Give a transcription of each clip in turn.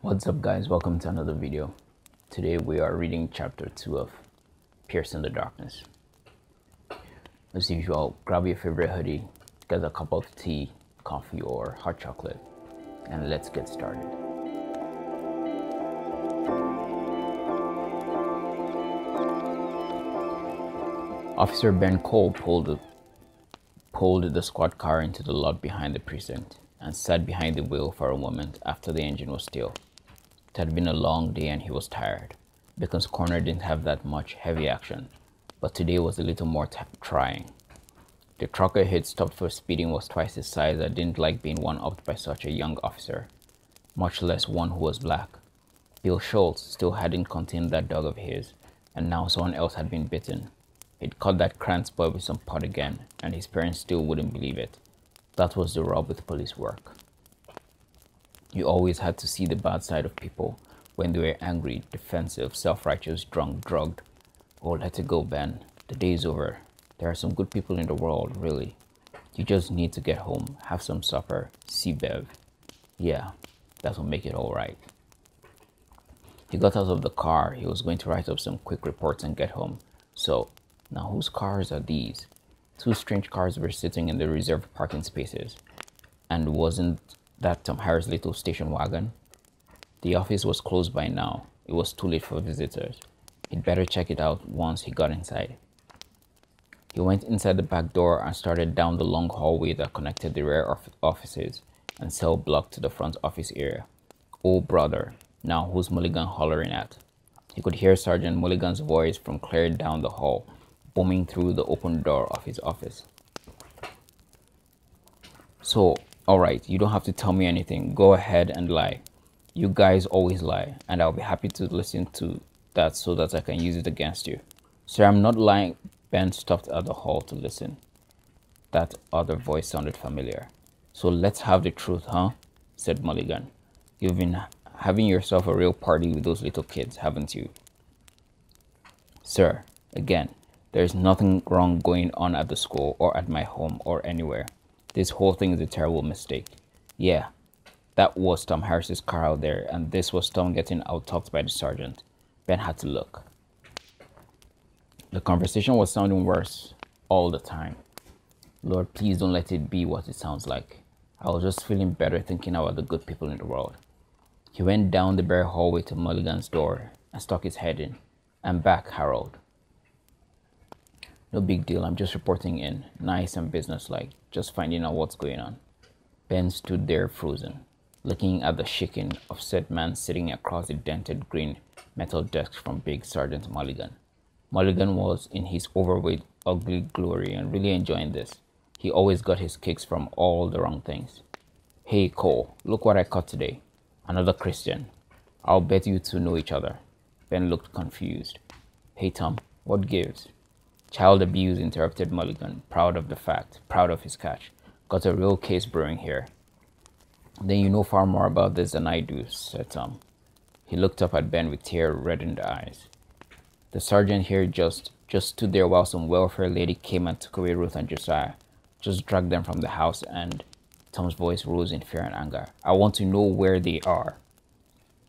What's up guys, welcome to another video. Today we are reading chapter 2 of Pierce in the Darkness. As usual, grab your favorite hoodie, get a cup of tea, coffee or hot chocolate, and let's get started. Officer Ben Cole pulled the squad car into the lot behind the precinct and sat behind the wheel for a moment after the engine was still. It had been a long day and he was tired. Bacon's Corner didn't have that much heavy action, but today was a little more trying. The trucker he'd stopped for speeding was twice his size and didn't like being one-upped by such a young officer, much less one who was black. Bill Schultz still hadn't contained that dog of his, and now someone else had been bitten. He'd caught that Krantz boy with some pot again, and his parents still wouldn't believe it. That was the rub with police work. You always had to see the bad side of people when they were angry, defensive, self-righteous, drunk, drugged. Oh, let it go, Ben. The day is over. There are some good people in the world, really. You just need to get home, have some supper, see Bev. Yeah, that will make it all right. He got out of the car. He was going to write up some quick reports and get home. So, now whose cars are these? Two strange cars were sitting in the reserved parking spaces. And wasn't that Tom Harris' little station wagon? The office was closed by now. It was too late for visitors. He'd better check it out once he got inside. He went inside the back door and started down the long hallway that connected the rear offices and cell block to the front office area. Oh, brother, now who's Mulligan hollering at? He could hear Sergeant Mulligan's voice from clear down the hall, booming through the open door of his office. So, alright, you don't have to tell me anything. Go ahead and lie. You guys always lie, and I'll be happy to listen to that so that I can use it against you. Sir, I'm not lying. Ben stopped at the hall to listen. That other voice sounded familiar. So let's have the truth, huh? Said Mulligan. You've been having yourself a real party with those little kids, haven't you? Sir, again, there's nothing wrong going on at the school or at my home or anywhere. This whole thing is a terrible mistake. Yeah, that was Tom Harris's car out there, and this was Tom getting out-talked by the sergeant. Ben had to look. The conversation was sounding worse all the time. Lord, please don't let it be what it sounds like. I was just feeling better thinking about the good people in the world. He went down the bare hallway to Mulligan's door and stuck his head in. I'm back, Harold. No big deal, I'm just reporting in. Nice and businesslike, just finding out what's going on. Ben stood there frozen, looking at the shaking, upset man sitting across the dented green metal desk from Big Sergeant Mulligan. Mulligan was in his overweight, ugly glory and really enjoying this. He always got his kicks from all the wrong things. Hey, Cole, look what I caught today. Another Christian. I'll bet you two know each other. Ben looked confused. Hey, Tom, what gives? Child abuse, interrupted Mulligan, proud of the fact, proud of his catch. Got a real case brewing here. Then you know far more about this than I do, said Tom. He looked up at Ben with tear-reddened eyes. The sergeant here just stood there while some welfare lady came and took away Ruth and Josiah. Just dragged them from the house, and Tom's voice rose in fear and anger. I want to know where they are.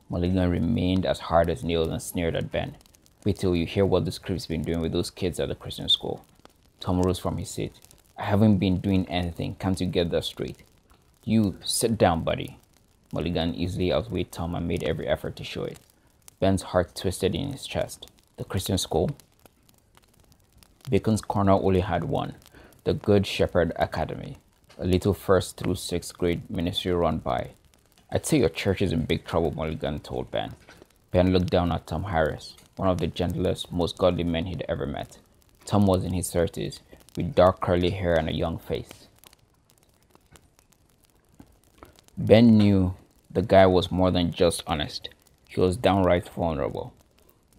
Mulligan remained as hard as nails and sneered at Ben. Wait till you hear what this creep's been doing with those kids at the Christian school. Tom rose from his seat. I haven't been doing anything. Can't you get that straight? You, sit down, buddy. Mulligan easily outweighed Tom and made every effort to show it. Ben's heart twisted in his chest. The Christian school? Bacon's Corner only had one, the Good Shepherd Academy, a little 1st through 6th grade ministry run by. I'd say your church is in big trouble, Mulligan told Ben. Ben looked down at Tom Harris, one of the gentlest, most godly men he'd ever met. Tom was in his 30s, with dark curly hair and a young face. Ben knew the guy was more than just honest. He was downright vulnerable.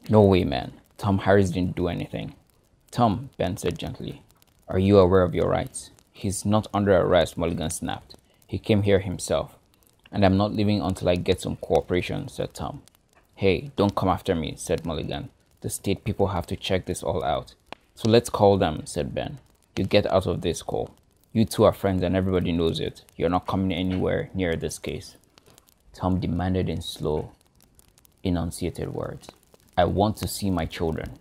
No way, man. Tom Harris didn't do anything. Tom, Ben said gently, are you aware of your rights? He's not under arrest, Mulligan snapped. He came here himself. And I'm not leaving until I get some cooperation, said Tom. Hey, don't come after me, said Mulligan. The state people have to check this all out. So let's call them, said Ben. You get out of this, Cole. You two are friends and everybody knows it. You're not coming anywhere near this case. Tom demanded in slow, enunciated words. "I want to see my children."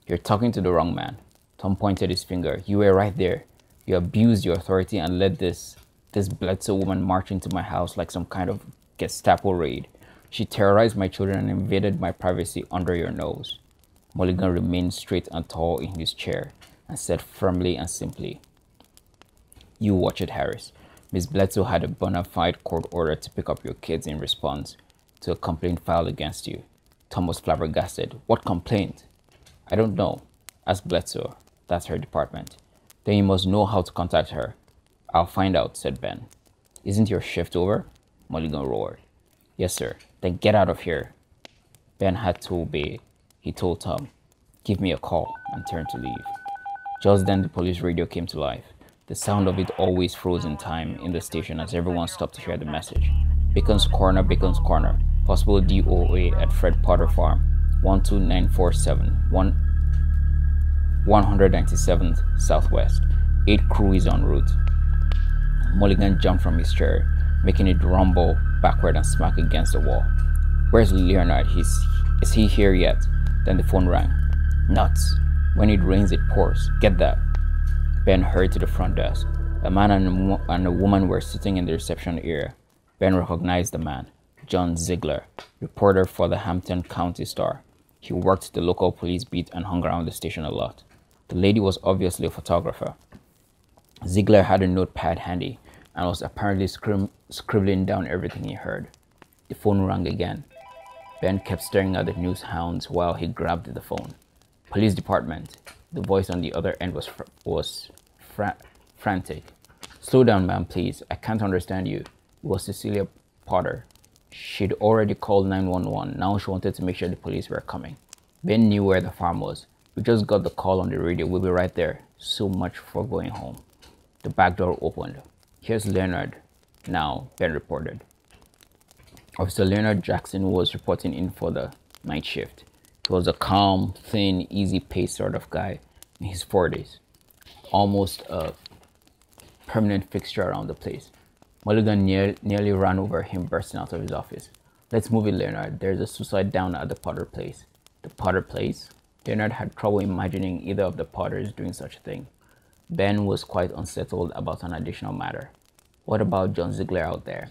"You're talking to the wrong man." Tom pointed his finger. "You were right there. You abused your authority and let this Bledsoe woman march into my house like some kind of Gestapo raid. She terrorized my children and invaded my privacy under your nose." Mulligan remained straight and tall in his chair and said firmly and simply, "You watch it, Harris. Miss Bledsoe had a bona fide court order to pick up your kids in response to a complaint filed against you." Tom was flabbergasted. "What complaint?" "I don't know. Ask Bledsoe. That's her department." "Then you must know how to contact her." "I'll find out," said Ben. "Isn't your shift over?" Mulligan roared. "Yes, sir." "Then get out of here." Ben had to obey. He told Tom, "Give me a call," and turned to leave. Just then the police radio came to life. The sound of it always froze in time in the station as everyone stopped to hear the message. Bacon's Corner, Bacon's Corner. Possible DOA at Fred Potter Farm, 12947, 197th Southwest. 8 crew is en route. Mulligan jumped from his chair, making it rumble backward and smack against the wall. "Where's Leonard? Is he here yet?" Then the phone rang. "Nuts. When it rains, it pours. Get that." Ben hurried to the front desk. A man and a woman were sitting in the reception area. Ben recognized the man, John Ziegler, reporter for the Hampton County Star. He worked the local police beat and hung around the station a lot. The lady was obviously a photographer. Ziegler had a notepad handy and was apparently scribbling down everything he heard. The phone rang again. Ben kept staring at the news hounds while he grabbed the phone. "Police department." The voice on the other end was frantic. "Slow down, ma'am, please. I can't understand you." It was Cecilia Potter. She'd already called 911. Now she wanted to make sure the police were coming. Ben knew where the farm was. "We just got the call on the radio. We'll be right there." So much for going home. The back door opened. "Here's Leonard now," Ben reported. Officer Leonard Jackson was reporting in for the night shift. He was a calm, thin, easy-paced sort of guy in his 40s, almost a permanent fixture around the place. Mulligan nearly ran over him, bursting out of his office. "Let's move it, Leonard. There's a suicide down at the Potter place." The Potter place? Leonard had trouble imagining either of the Potters doing such a thing. Ben was quite unsettled about an additional matter. What about John Ziegler out there?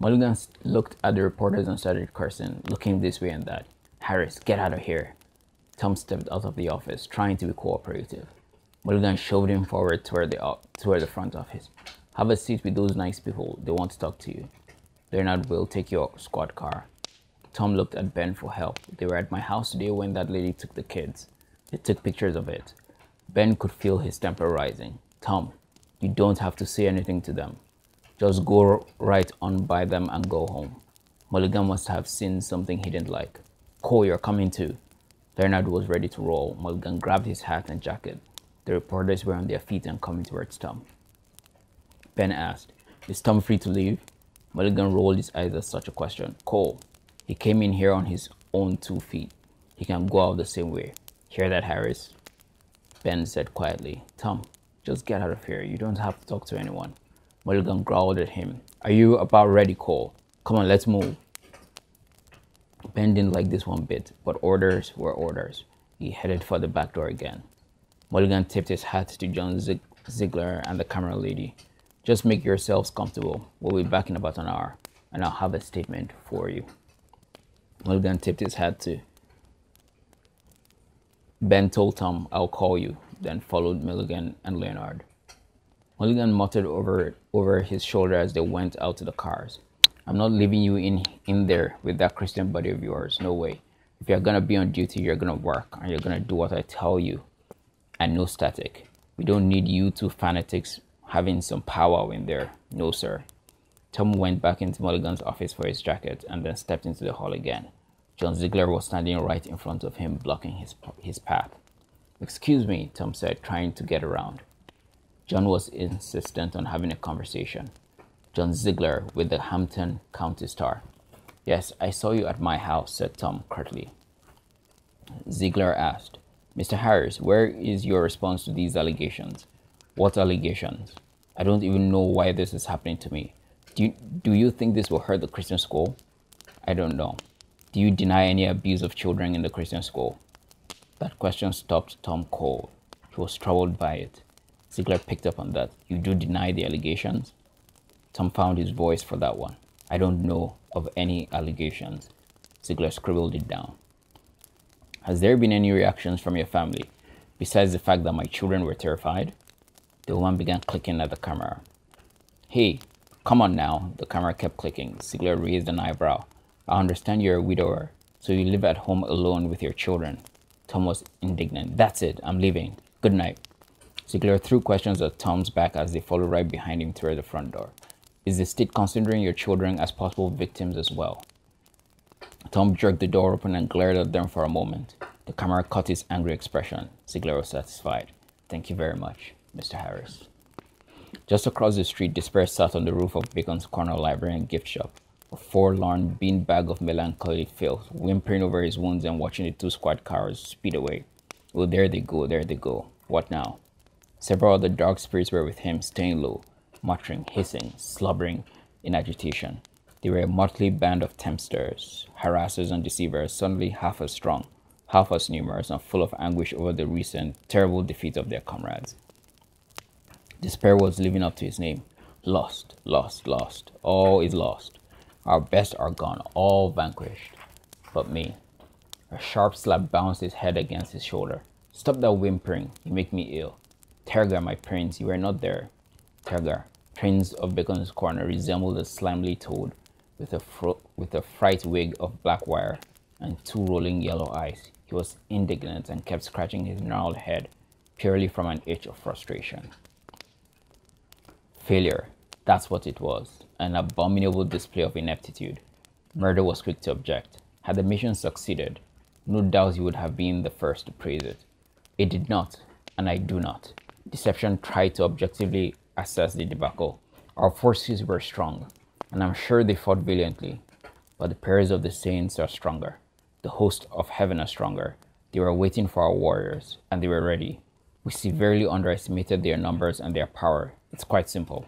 Mulligan looked at the reporters and started cursing, looking this way and that. "Harris, get out of here." Tom stepped out of the office, trying to be cooperative. Mulligan shoved him forward toward the front office. "Have a seat with those nice people. They want to talk to you. Leonard will take your squad car." Tom looked at Ben for help. "They were at my house today when that lady took the kids. They took pictures of it." Ben could feel his temper rising. "Tom, you don't have to say anything to them. Just go right on by them and go home." Mulligan must have seen something he didn't like. "Cole, you're coming too." Leonard was ready to roll. Mulligan grabbed his hat and jacket. The reporters were on their feet and coming towards Tom. Ben asked, "Is Tom free to leave?" Mulligan rolled his eyes at such a question. "Cole, he came in here on his own 2 feet. He can go out the same way. Hear that, Harris?" Ben said quietly, "Tom, just get out of here. You don't have to talk to anyone." Mulligan growled at him. "Are you about ready, Cole? Come on, let's move." Ben didn't like this one bit, but orders were orders. He headed for the back door again. Mulligan tipped his hat to John Ziegler and the camera lady. "Just make yourselves comfortable. We'll be back in about an hour, and I'll have a statement for you." Mulligan tipped his hat to. Ben told Tom, "I'll call you," then followed Mulligan and Leonard. Mulligan muttered over his shoulder as they went out to the cars. "I'm not leaving you in there with that Christian buddy of yours. No way. If you're going to be on duty, you're going to work, and you're going to do what I tell you. And no static. We don't need you two fanatics having some powwow in there. No, sir." Tom went back into Mulligan's office for his jacket and then stepped into the hall again. John Ziegler was standing right in front of him, blocking his path. "Excuse me," Tom said, trying to get around. John was insistent on having a conversation. John Ziegler with the Hampton County Star. "Yes, I saw you at my house," said Tom curtly. Ziegler asked, "Mr. Harris, where is your response to these allegations?" "What allegations?" "I don't even know why this is happening to me. Do you think this will hurt the Christian school? I don't know. Do you deny any abuse of children in the Christian school? That question stopped Tom cold. He was troubled by it. Ziegler picked up on that. You do deny the allegations? Tom found his voice for that one. I don't know of any allegations. Ziegler scribbled it down. Has there been any reactions from your family, besides the fact that my children were terrified? The woman began clicking at the camera. Hey, come on now. The camera kept clicking. Ziegler raised an eyebrow. I understand you're a widower, so you live at home alone with your children. Tom was indignant. That's it. I'm leaving. Good night. Ziegler threw questions at Tom's back as they followed right behind him toward the front door. Is the state considering your children as possible victims as well? Tom jerked the door open and glared at them for a moment. The camera caught his angry expression. Ziegler was satisfied. Thank you very much, Mr. Harris. Just across the street, Despair sat on the roof of Bacon's Corner Library and Gift Shop, a forlorn beanbag of melancholy filth, whimpering over his wounds and watching the two squad cars speed away. Oh, there they go, there they go. What now? Several other dark spirits were with him, staying low, muttering, hissing, slobbering in agitation. They were a motley band of tempters, harassers, and deceivers, suddenly half as strong, half as numerous, and full of anguish over the recent terrible defeat of their comrades. Despair was living up to his name. Lost, lost, lost. All is lost. Our best are gone, all vanquished. But me. A sharp slap bounced his head against his shoulder. Stop that whimpering. You make me ill. Tergar, my prince, you were not there. Tergar, prince of Bacon's Corner, resembled a slimely toad with a fright wig of black wire and two rolling yellow eyes. He was indignant and kept scratching his gnarled head, purely from an itch of frustration. Failure, that's what it was. An abominable display of ineptitude. Murder was quick to object. Had the mission succeeded, no doubt he would have been the first to praise it. It did not, and I do not. Deception tried to objectively assess the debacle. Our forces were strong, and I'm sure they fought valiantly. But the prayers of the saints are stronger. The host of heaven are stronger. They were waiting for our warriors, and they were ready. We severely underestimated their numbers and their power. It's quite simple.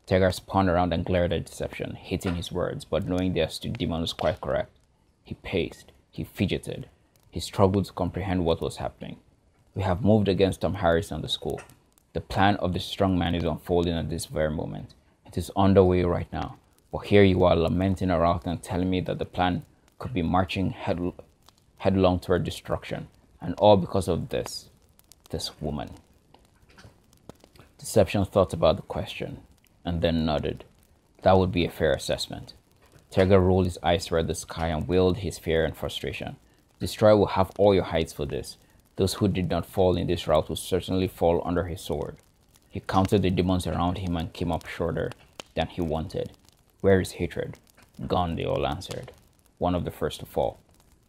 Tergar spun around and glared at Deception, hating his words, but knowing the astute demon was quite correct. He paced. He fidgeted. He struggled to comprehend what was happening. We have moved against Tom Harris and the school. The plan of the strong man is unfolding at this very moment. It is underway right now. But here you are lamenting a rout and telling me that the plan could be marching headlong toward destruction. And all because of this woman. Deception thought about the question and then nodded. That would be a fair assessment. Tergar rolled his eyes toward the sky and wailed his fear and frustration. Destroyer will have all your heights for this. Those who did not fall in this rout will certainly fall under his sword. He counted the demons around him and came up shorter than he wanted. Where is hatred? Gone, they all answered. One of the first to fall.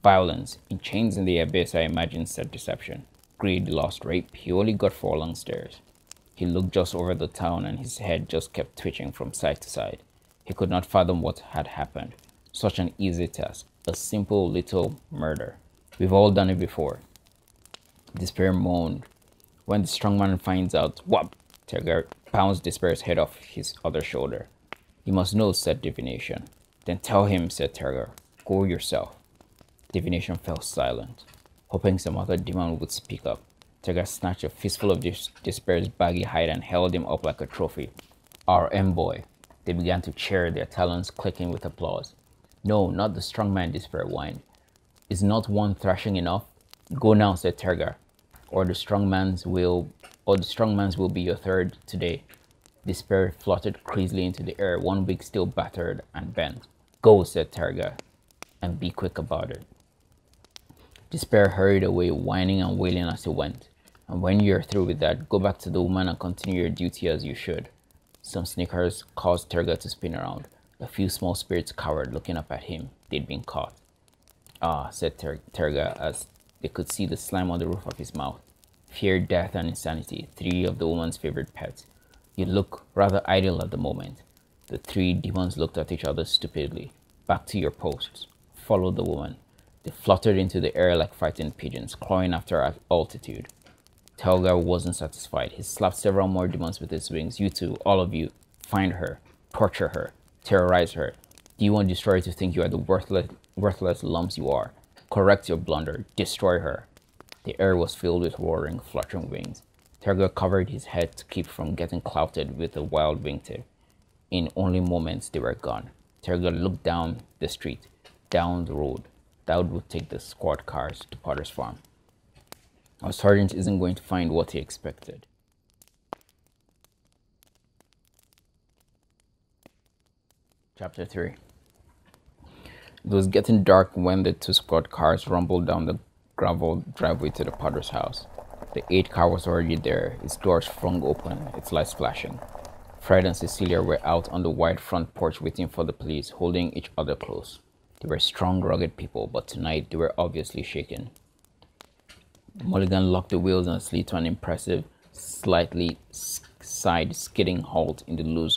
Violence, in chains in the abyss, I imagine, said Deception. Greed, lust, rape, he only got 4 long stares. He looked just over the town and his head just kept twitching from side to side. He could not fathom what had happened. Such an easy task. A simple little murder. We've all done it before. Despair moaned. When the strong man finds out, whop! Tergar pounced Despair's head off his other shoulder. You must know, said Divination. Then tell him, said Tergar. Go yourself. Divination fell silent, hoping some other demon would speak up. Tergar snatched a fistful of Despair's baggy hide and held him up like a trophy. Our envoy. They began to cheer, their talons clicking with applause. No, not the strong man, Despair whined. Is not one thrashing enough? Go now, said Tergar, or the strong man's will be your third today. Despair fluttered crazily into the air, one wing still battered and bent. Go, said Tergar, and be quick about it. Despair hurried away, whining and wailing as he went. And when you're through with that, go back to the woman and continue your duty as you should. Some snickers caused Tergar to spin around. A few small spirits cowered, looking up at him. They'd been caught. Ah, said Tergar, as they could see the slime on the roof of his mouth. Fear, death, and insanity, 3 of the woman's favorite pets. You look rather idle at the moment. The 3 demons looked at each other stupidly. Back to your posts. Follow the woman. They fluttered into the air like frightened pigeons, clawing after at altitude. Tergar wasn't satisfied. He slapped several more demons with his wings. You two, all of you, find her, torture her, Terrorize her. Do you want Destroyer to think you are the worthless lumps you are? Correct your blunder. Destroy her. The air was filled with roaring, fluttering wings. Terror covered his head to keep from getting clouted with a wild wingtip. In only moments they were gone. Terror looked down the street, down the road. That would take the squad cars to Potter's farm. Our sergeant isn't going to find what he expected. Chapter 3. It was getting dark when the two squad cars rumbled down the gravel driveway to the Potter's house. The 8 car was already there, its doors flung open, its lights flashing. Fred and Cecilia were out on the wide front porch waiting for the police, holding each other close. They were strong, rugged people, but tonight they were obviously shaken. Mulligan locked the wheels and slid to an impressive, slightly side skidding halt in the loose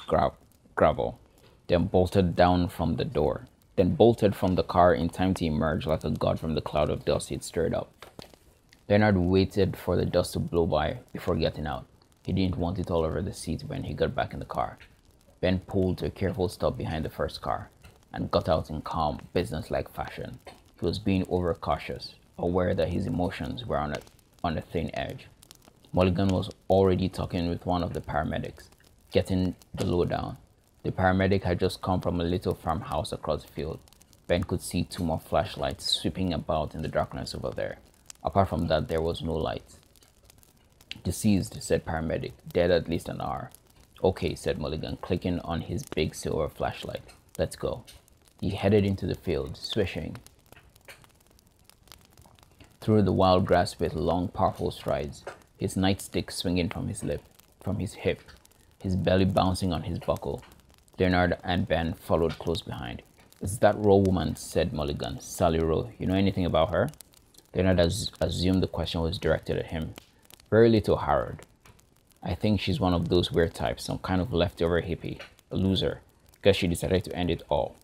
gravel, then bolted from the car in time to emerge like a god from the cloud of dust he'd stirred up. Leonard waited for the dust to blow by before getting out. He didn't want it all over the seat when he got back in the car. Ben pulled to a careful stop behind the first car and got out in calm, businesslike fashion. He was being overcautious, aware that his emotions were on a thin edge. Mulligan was already talking with one of the paramedics, getting the lowdown. The paramedic had just come from a little farmhouse across the field. Ben could see 2 more flashlights sweeping about in the darkness over there. Apart from that, there was no light. Deceased, said paramedic, dead at least an hour. Okay, said Mulligan, clicking on his big silver flashlight. Let's go. He headed into the field, swishing through the wild grass with long, powerful strides, his nightstick swinging from his hip, his belly bouncing on his buckle. Leonard and Ben followed close behind. It's that Rowe woman, said Mulligan. Sally Rowe. You know anything about her? Leonard assumed the question was directed at him. Very little, Harold. I think she's one of those weird types, some kind of leftover hippie, a loser. Guess she decided to end it all.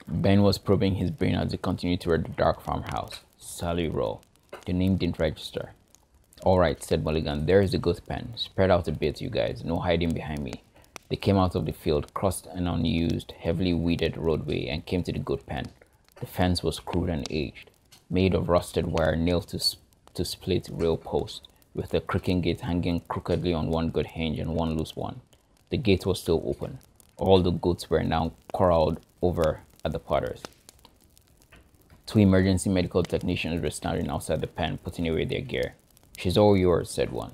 Ben was probing his brain as he continued toward the dark farmhouse. Sally Rowe. The name didn't register. All right, said Mulligan. There's the goat pen. Spread out a bit, you guys. No hiding behind me. They came out of the field, crossed an unused, heavily weeded roadway, and came to the goat pen. The fence was crude and aged, made of rusted wire nailed to split rail posts, with the creaking gate hanging crookedly on one good hinge and one loose one. The gate was still open. All the goats were now corralled over at the Potters. 2 emergency medical technicians were standing outside the pen, putting away their gear. She's all yours, said one.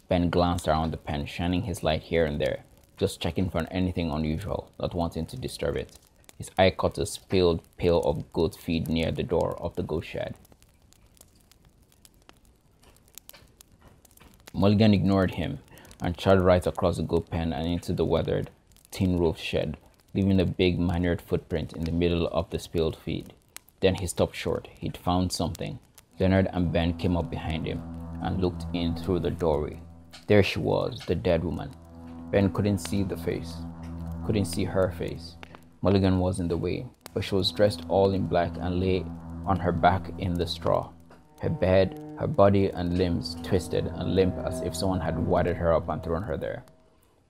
Ben glanced around the pen, shining his light here and there, just checking for anything unusual, not wanting to disturb it. His eye caught a spilled pail of goat feed near the door of the goat shed. Mulligan ignored him and charged right across the goat pen and into the weathered, tin-roofed shed, leaving a big manicured footprint in the middle of the spilled feed. Then he stopped short. He'd found something. Leonard and Ben came up behind him and looked in through the doorway. There she was, the dead woman. Ben couldn't see her face. Mulligan was in the way, but she was dressed all in black and lay on her back in the straw. Her body and limbs twisted and limp as if someone had wadded her up and thrown her there.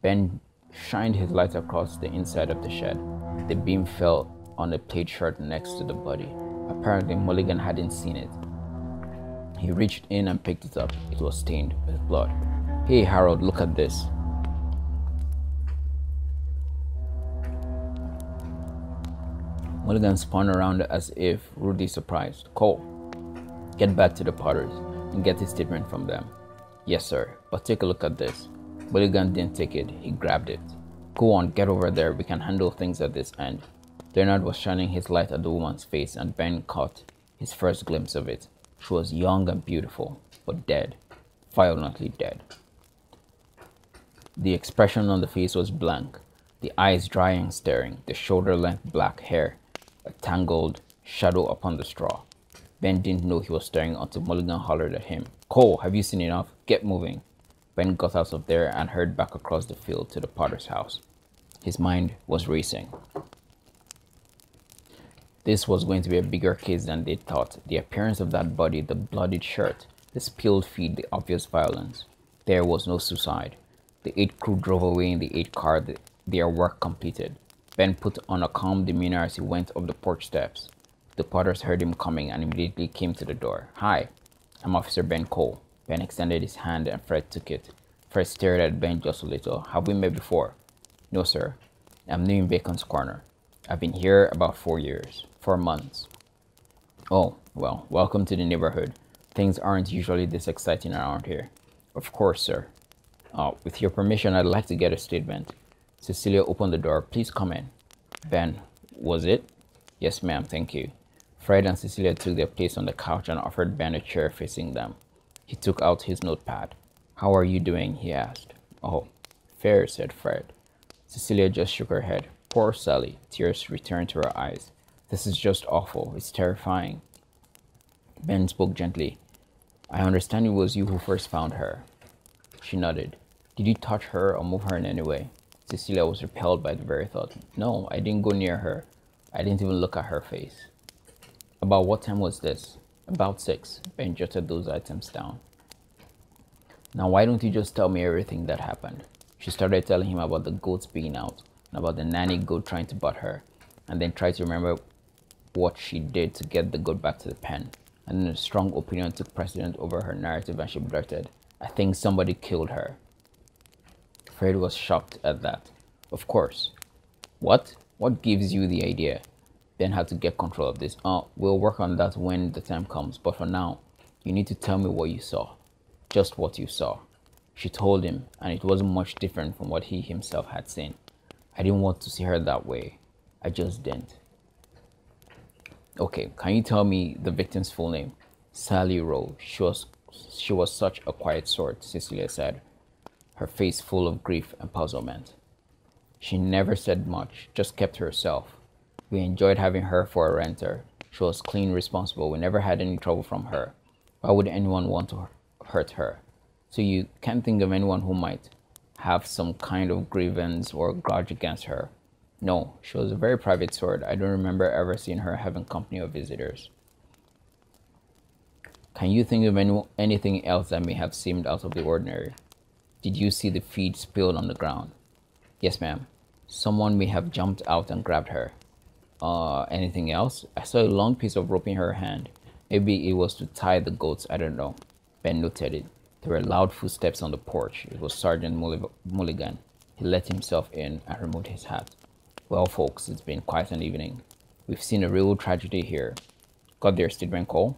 Ben shined his light across the inside of the shed. The beam fell on a plaid shirt next to the body. Apparently, Mulligan hadn't seen it. He reached in and picked it up. It was stained with blood. Hey, Harold, look at this. Mulligan spun around as if rudely surprised. Cole, get back to the Potters and get a statement from them. Yes, sir, but take a look at this. Mulligan didn't take it. He grabbed it. Go on, get over there. We can handle things at this end. Leonard was shining his light at the woman's face, and Ben caught his first glimpse of it. She was young and beautiful, but dead. Violently dead. The expression on the face was blank, the eyes dry and staring, the shoulder-length black hair, a tangled shadow upon the straw. Ben didn't know he was staring until Mulligan hollered at him. Cole, have you seen enough? Get moving. Ben got out of there and hurried back across the field to the Potter's house. His mind was racing. This was going to be a bigger case than they thought. The appearance of that body, the bloodied shirt, the spilled feed, the obvious violence. There was no suicide. The 8 crew drove away in the 8 car their work completed. Ben put on a calm demeanor as he went up the porch steps. The Potters heard him coming and immediately came to the door. "Hi, I'm Officer Ben Cole." Ben extended his hand and Fred took it. Fred stared at Ben just a little. "Have we met before?" "No, sir. I'm new in Bacon's Corner. I've been here about 4 years. 4 months." "Oh, well, welcome to the neighborhood. Things aren't usually this exciting around here." "Of course, sir. With your permission, I'd like to get a statement." Cecilia opened the door. "Please come in." "Ben, was it?" "Yes, ma'am, thank you." Fred and Cecilia took their place on the couch and offered Ben a chair facing them. He took out his notepad. "How are you doing?" he asked. "Oh, fair," said Fred. Cecilia just shook her head. Poor Sally. Tears returned to her eyes. "This is just awful. It's terrifying." Ben spoke gently. "I understand it was you who first found her." She nodded. "Did you touch her or move her in any way?" Cecilia was repelled by the very thought. "No, I didn't go near her. I didn't even look at her face." "About what time was this?" "About 6. Ben jotted those items down. "Now why don't you just tell me everything that happened?" She started telling him about the goats being out, and about the nanny goat trying to butt her, and then tried to remember what she did to get the goat back to the pen. And then a strong opinion took precedent over her narrative and she blurted, "I think somebody killed her." Fred was shocked at that. "Of course." "What? What gives you the idea?" Ben had to get control of this. We'll work on that when the time comes, but for now, you need to tell me what you saw." "Just what you saw." She told him, and it wasn't much different from what he himself had seen. "I didn't want to see her that way. I just didn't." "Okay, can you tell me the victim's full name?" "Sally Rowe. She was such a quiet sort," Cecilia said, her face full of grief and puzzlement. "She never said much, just kept to herself. We enjoyed having her for a renter. She was clean, responsible. We never had any trouble from her. Why would anyone want to hurt her? So you can't think of anyone who might have some kind of grievance or grudge against her?" "No, she was a very private sort. I don't remember ever seeing her having company or visitors." "Can you think of anything else that may have seemed out of the ordinary?" "Did you see the feed spilled on the ground?" "Yes, ma'am. Someone may have jumped out and grabbed her." Anything else?" "I saw a long piece of rope in her hand. Maybe it was to tie the goats. I don't know." Ben noted it. There were loud footsteps on the porch. It was Sergeant Mulligan. He let himself in and removed his hat. "Well, folks, it's been quite an evening. We've seen a real tragedy here. Got their statement, Cole?"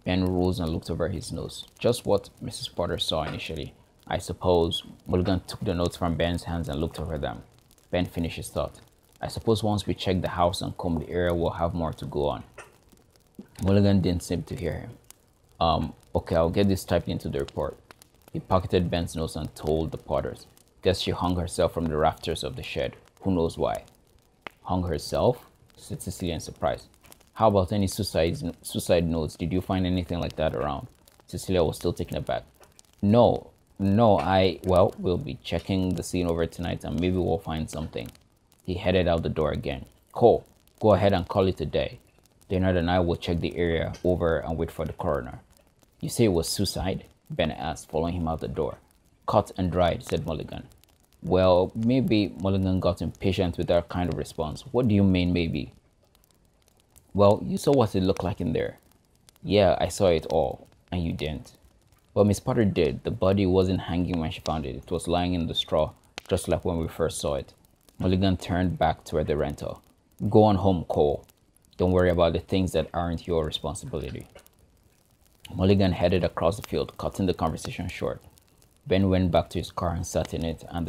Ben rose and looked over his notes. "Just what Mrs. Potter saw initially, I suppose." Mulligan took the notes from Ben's hands and looked over them. Ben finished his thought. "I suppose once we check the house and comb the area, we'll have more to go on." Mulligan didn't seem to hear him. Okay, I'll get this typed into the report." He pocketed Ben's notes and told the Potters. "Guess she hung herself from the rafters of the shed. Who knows why?" "Hung herself?" said Cecilia in surprise. "How about any suicide notes? Did you find anything like that around?" Cecilia was still taken aback. No, well, we'll be checking the scene over tonight and maybe we'll find something." He headed out the door again. "Cole, go ahead and call it a day. Leonard and I will check the area over and wait for the coroner." "You say it was suicide?" Ben asked, following him out the door. "Cut and dried," said Mulligan. "Well, maybe." Mulligan got impatient with that kind of response. "What do you mean, maybe?" "Well, you saw what it looked like in there." "Yeah, I saw it all, and you didn't." "Well, Miss Potter did. The body wasn't hanging when she found it. It was lying in the straw, just like when we first saw it." Mulligan turned back toward the renter. "Go on home, Cole. Don't worry about the things that aren't your responsibility." Mulligan headed across the field, cutting the conversation short. Ben went back to his car and sat in it with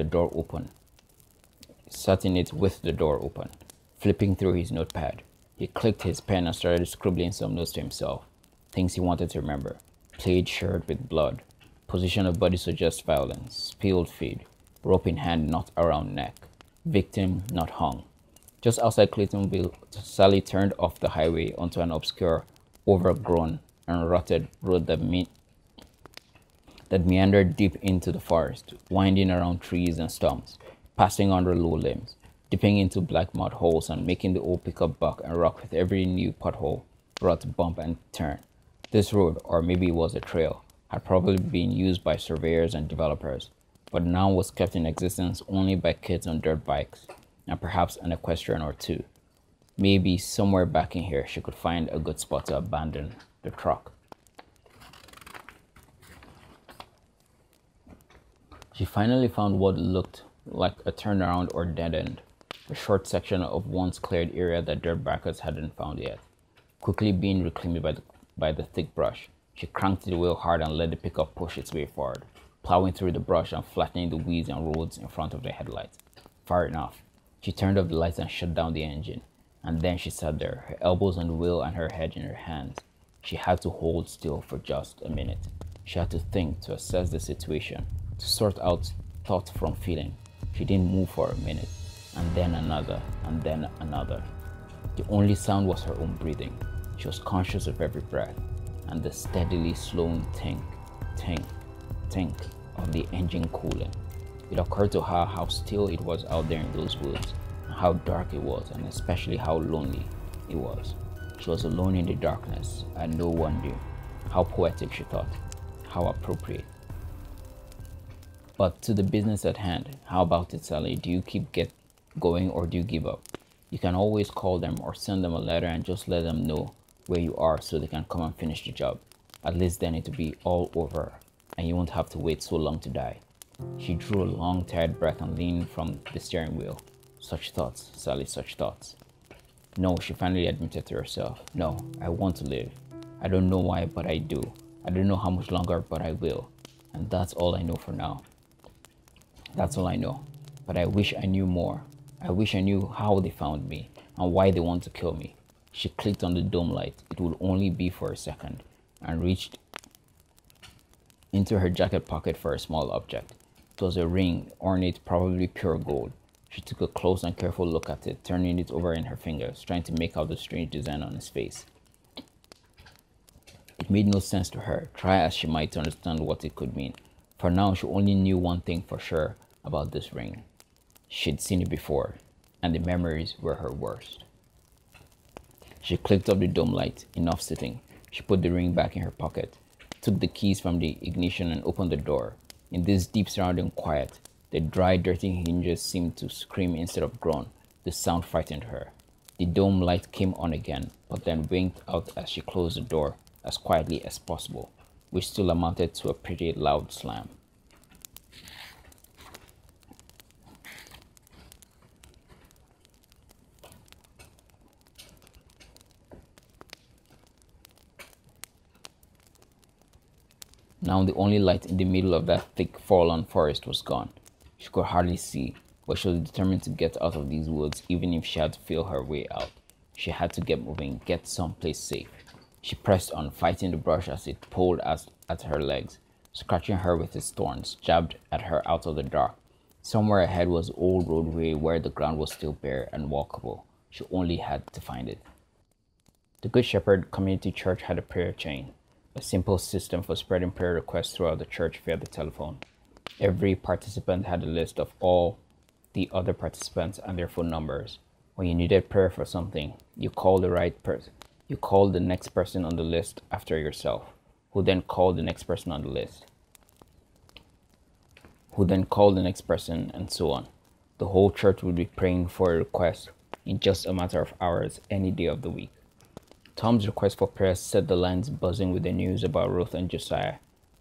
the door open, flipping through his notepad. He clicked his pen and started scribbling some notes to himself, things he wanted to remember. Plaid shirt with blood, position of body suggests violence, spilled feed, rope in hand not around neck, victim not hung. Just outside Claytonville, Sally turned off the highway onto an obscure, overgrown, and rotted road that meandered deep into the forest, winding around trees and stumps, passing under low limbs, dipping into black mud holes and making the old pickup buck and rock with every new pothole, rut, bump, and turn. This road, or maybe it was a trail, had probably been used by surveyors and developers. but now was kept in existence only by kids on dirt bikes and perhaps an equestrian or two. Maybe somewhere back in here she could find a good spot to abandon the truck. She finally found what looked like a turnaround or dead end, a short section of once cleared area that dirt bikers hadn't found yet. Quickly being reclaimed by the thick brush, she cranked the wheel hard and let the pickup push its way forward, plowing through the brush and flattening the weeds and roads in front of the headlights. Far enough. She turned off the lights and shut down the engine, and then she sat there, her elbows on the wheel and her head in her hands. She had to hold still for just a minute. She had to think, to assess the situation, to sort out thought from feeling. She didn't move for a minute, and then another, and then another. The only sound was her own breathing. She was conscious of every breath, and the steadily slowing tink, tink, tink of the engine cooling. It occurred to her how still it was out there in those woods, and how dark it was, and especially how lonely it was. She was alone in the darkness, and no one knew. How poetic, she thought. How appropriate. But to the business at hand, how about it, Sally? Do you keep going or do you give up? You can always call them or send them a letter and just let them know where you are so they can come and finish the job. At least then it'll be all over and you won't have to wait so long to die. She drew a long, tired breath and leaned from the steering wheel. Such thoughts, Sally, such thoughts. No, she finally admitted to herself. No, I want to live. I don't know why, but I do. I don't know how much longer, but I will. And that's all I know for now. That's all I know. But I wish I knew more. I wish I knew how they found me and why they want to kill me. She clicked on the dome light. It would only be for a second, and reached into her jacket pocket for a small object. It was a ring, ornate, probably pure gold. She took a close and careful look at it, turning it over in her fingers, trying to make out the strange design on his face. It made no sense to her, try as she might to understand what it could mean. For now, she only knew one thing for sure about this ring. She'd seen it before, and the memories were her worst. She clicked off the dome light. Enough sitting. She put the ring back in her pocket, took the keys from the ignition and opened the door. In this deep surrounding quiet, the dry, dirty hinges seemed to scream instead of groan. The sound frightened her. The dome light came on again, but then winked out as she closed the door as quietly as possible, which still amounted to a pretty loud slam. Now the only light in the middle of that thick fallen forest was gone. She could hardly see, but she was determined to get out of these woods even if she had to feel her way out. She had to get moving, get someplace safe. She pressed on, fighting the brush as it pulled at her legs, scratching her with its thorns, jabbed at her out of the dark. Somewhere ahead was an old roadway where the ground was still bare and walkable. She only had to find it. The Good Shepherd Community Church had a prayer chain, a simple system for spreading prayer requests throughout the church via the telephone. Every participant had a list of all the other participants and their phone numbers. When you needed prayer for something, you called the right person. You called the next person on the list after yourself, who then called the next person on the list, who then called the next person, and so on. The whole church would be praying for a request in just a matter of hours any day of the week. Tom's request for prayer set the lines buzzing with the news about Ruth and Josiah,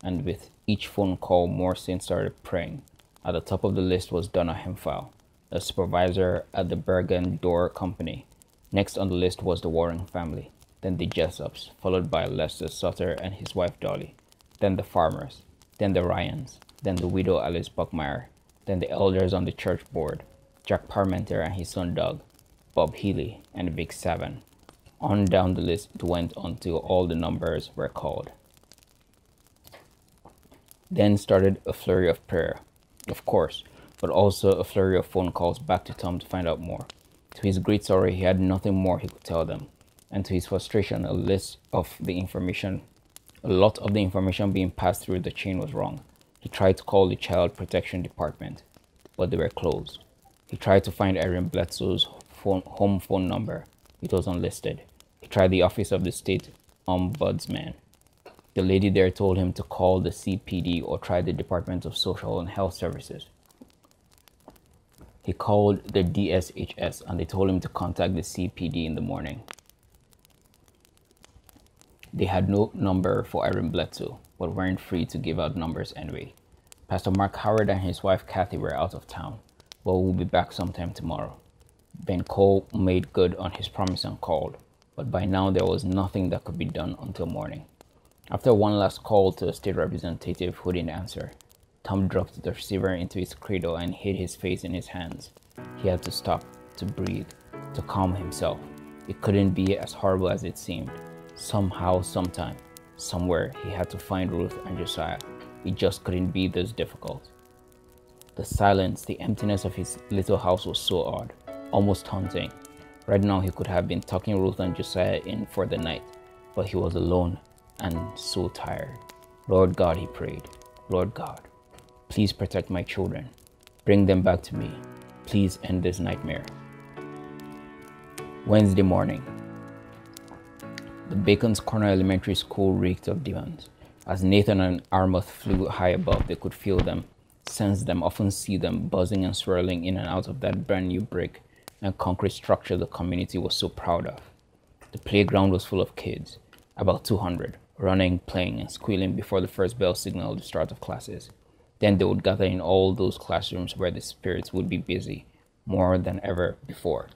and with each phone call, more saints started praying. At the top of the list was Donna Hemphile, a supervisor at the Bergen Door Company. Next on the list was the Warren family, then the Jessops, followed by Lester Sutter and his wife Dolly, then the Farmers, then the Ryans, then the widow Alice Buckmeyer, then the elders on the church board, Jack Parmenter and his son Doug, Bob Healy, and Vic Savan. On down the list it went until all the numbers were called. Then started a flurry of prayer, of course, but also a flurry of phone calls back to Tom to find out more. To his great sorrow, he had nothing more he could tell them, and to his frustration, a lot of the information being passed through the chain was wrong. He tried to call the Child Protection Department, but they were closed. He tried to find Erin Bledsoe's home phone number. It was unlisted. He tried the office of the state ombudsman. The lady there told him to call the CPD or try the Department of Social and Health Services. He called the DSHS and they told him to contact the CPD in the morning. They had no number for Aaron Bledsoe, but weren't free to give out numbers anyway. Pastor Mark Howard and his wife Kathy were out of town, but will be back sometime tomorrow. Ben Cole made good on his promise and called, but by now there was nothing that could be done until morning. After one last call to a state representative who didn't answer, Tom dropped the receiver into his cradle and hid his face in his hands. He had to stop, to breathe, to calm himself. It couldn't be as horrible as it seemed. Somehow, sometime, somewhere, he had to find Ruth and Josiah. It just couldn't be this difficult. The silence, the emptiness of his little house was so odd, almost haunting. Right now, he could have been tucking Ruth and Josiah in for the night, but he was alone and so tired. Lord God, he prayed. Lord God, please protect my children. Bring them back to me. Please end this nightmare. Wednesday morning. The Bacon's Corner Elementary School reeked of demons. As Nathan and Armouth flew high above, they could feel them, sense them, often see them buzzing and swirling in and out of that brand new brick and concrete structure the community was so proud of. The playground was full of kids, about 200, running, playing, and squealing before the first bell signaled the start of classes. Then they would gather in all those classrooms where the spirits would be busy, more than ever before.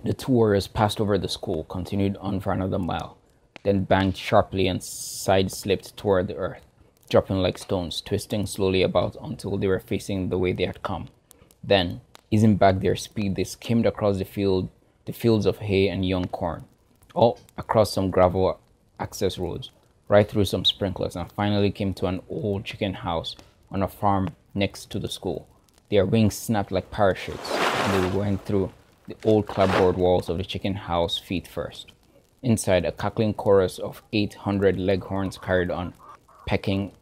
The two warriors passed over the school, continued on for another mile, then banked sharply and side-slipped toward the earth, dropping like stones, twisting slowly about until they were facing the way they had come. Then, easing back their speed, they skimmed across the fields of hay and young corn, all across some gravel access roads, right through some sprinklers, and finally came to an old chicken house on a farm next to the school. Their wings snapped like parachutes, and they went through the old clapboard walls of the chicken house feet first. Inside, a cackling chorus of 800 leghorns carried on, pecking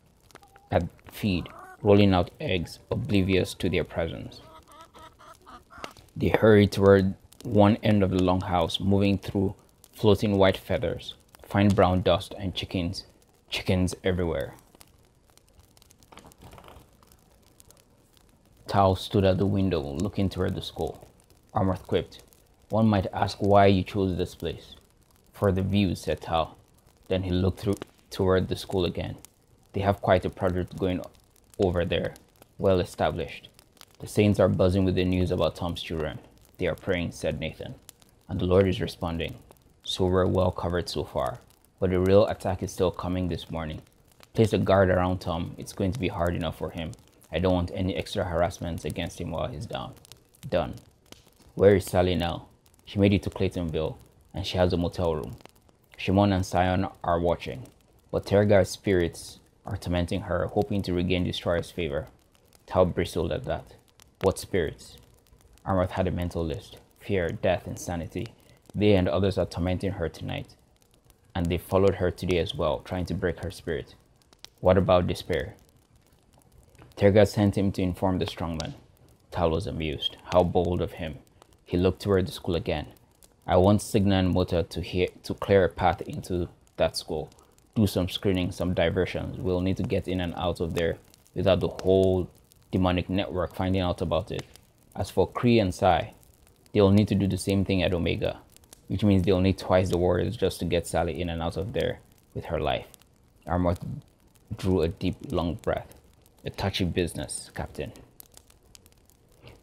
at feed, rolling out eggs, oblivious to their presence. They hurried toward one end of the longhouse, moving through floating white feathers, fine brown dust, and chickens everywhere. Tal stood at the window, looking toward the school. Armouth quipped, "One might ask why you chose this place." "For the views," said Tal. Then he looked toward the school again. "They have quite a project going over there, well established. The saints are buzzing with the news about Tom's children. They are praying," said Nathan. "And the Lord is responding. So we're well covered so far. But the real attack is still coming this morning. Place a guard around Tom. It's going to be hard enough for him. I don't want any extra harassments against him while he's down. Done. Where is Sally now? She made it to Claytonville, and she has a motel room. Shimon and Sion are watching, but Tergar's spirits are tormenting her, hoping to regain Destroyer's favor." Tal bristled at that. "What spirits?" Armouth had a mental list. Fear, death, insanity. They and others are tormenting her tonight, and they followed her today as well, trying to break her spirit. "What about despair?" Tergar sent him to inform the strongman. Tal was amused. How bold of him. He looked toward the school again. "I want Signa and Mota to clear a path into that school. Do some screening, some diversions. We'll need to get in and out of there without the whole demonic network finding out about it. As for Kree and Sai, they'll need to do the same thing at Omega, which means they'll need twice the warriors just to get Sally in and out of there with her life." Armouth drew a deep, long breath. "A touchy business, Captain.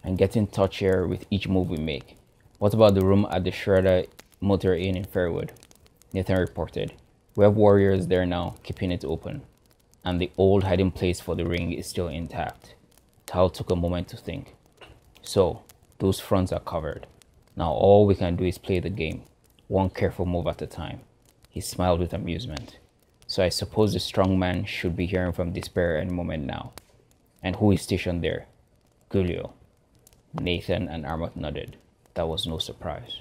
And getting touchier with each move we make. What about the room at the Shredder Motor Inn in Fairwood?" Nathan reported. "We have warriors there now, keeping it open. And the old hiding place for the ring is still intact." Tal took a moment to think. "So, those fronts are covered. Now all we can do is play the game, one careful move at a time." He smiled with amusement. "So I suppose the strong man should be hearing from Despair any moment now. And who is stationed there?" "Gulio." Nathan and Armouth nodded. That was no surprise.